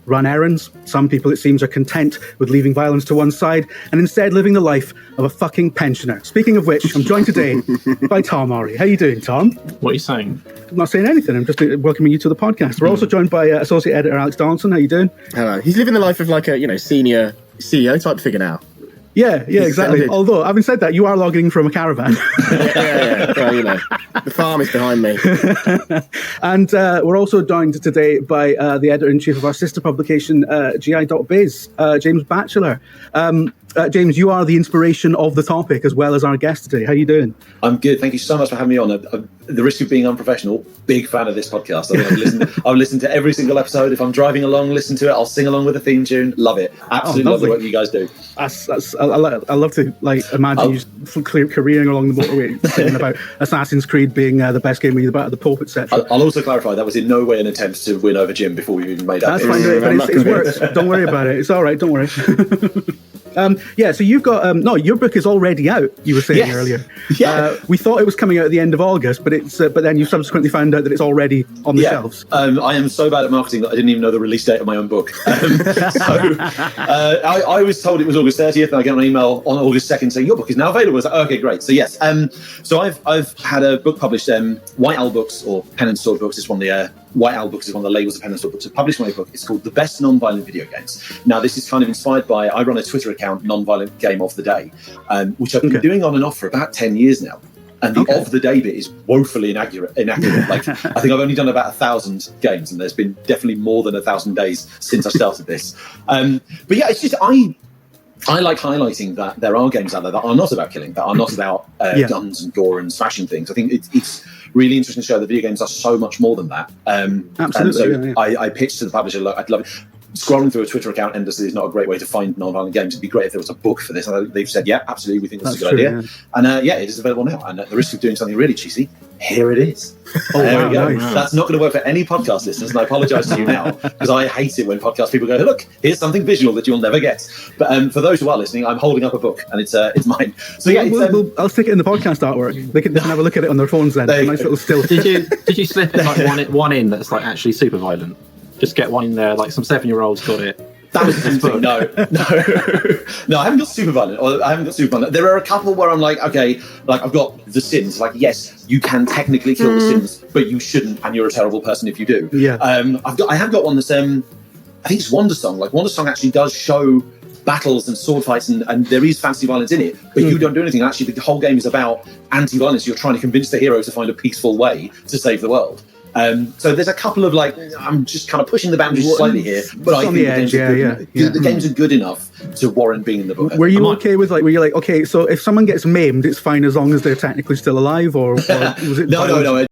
run errands. Some people, it seems, are content with leaving violence to one side and instead living the life of a fucking pensioner. Speaking of which, I'm joined today by Tom Ori. How you doing, Tom? What are you saying? I'm not saying anything. I'm just welcoming you to the podcast. We're also joined by Associate Editor Alex Donaldson. How you doing? Hello. He's living the life of like a, senior CEO type figure now. Yeah, exactly. Although, having said that, you are logging from a caravan. Yeah. Well, the farm is behind me. And we're also joined today by the editor-in-chief of our sister publication, GI.biz, James Batchelor. James, you are the inspiration of the topic as well as our guest today. How are you doing? I'm good. Thank you so much for having me on. The risk of being unprofessional, big fan of this podcast. I mean, I've listened to every single episode. If I'm driving along, listen to it. I'll sing along with the theme tune. Love it. Absolutely love the work you guys do. I love to imagine you careering along the motorway singing about Assassin's Creed being the best game with the Pope, etc. I'll also clarify that was in no way an attempt to win over Jim before we even made up. That's fine, but it's worked. Don't worry about it. It's all right. Don't worry. So you've got your book is already out. You were saying earlier. Yeah, we thought it was coming out at the end of August, but but then you subsequently found out that it's already on the shelves. I am so bad at marketing that I didn't even know the release date of my own book. I was told it was August 30th, and I get an email on August 2nd saying your book is now available. I was like, okay, great. So yes, so I've had a book published. White Owl Books or Pen and Sword Books is one of the White Owl Books is one of the labels of Pen and Sword Books. Have published my book. It's called The Best Non-Violent Video Games. Now, this is kind of inspired by, I run a Twitter account, Non-Violent Game of the Day, which I've been doing on and off for about 10 years now. And the of the day bit is woefully inaccurate. Like, I think I've only done about 1,000 games, and there's been definitely more than 1,000 days since I started this. But yeah, it's just, I like highlighting that there are games out there that are not about killing, that are not about guns and gore and smashing things. I think it's really interesting to show that video games are so much more than that. Absolutely. And so I pitched to the publisher, look, I'd love it. Scrolling through a Twitter account endlessly is not a great way to find non-violent games. It'd be great if there was a book for this. And they've said, yeah, absolutely, we think that's a good idea. Yeah. And it is available now. And at the risk of doing something really cheesy, here it is. There we go. Nice. That's not going to work for any podcast listeners, and I apologise to you now, because I hate it when podcast people go, look, here's something visual that you'll never get. But for those who are listening, I'm holding up a book, and it's mine. So yeah, I'll stick it in the podcast artwork. They can have a look at it on their phones then. A nice little still. Did you slip in like one in that's like actually super violent? Just get one in there, like some 7-year-olds got it. That was the thing. No, I haven't got super violent. There are a couple where I'm like, okay, like I've got The Sims. Like, yes, you can technically kill the Sims, but you shouldn't, and you're a terrible person if you do. Yeah. I have got one that's I think it's Wonder Song. Like Wonder Song actually does show battles and sword fights, and there is fantasy violence in it, but you don't do anything. Actually, the whole game is about anti-violence. You're trying to convince the hero to find a peaceful way to save the world. So there's a couple of I'm just kind of pushing the boundaries slightly here, but I think the games are good enough to warrant being in the book. Were you okay with were you like, okay, so if someone gets maimed, it's fine as long as they're technically still alive, or was it? No.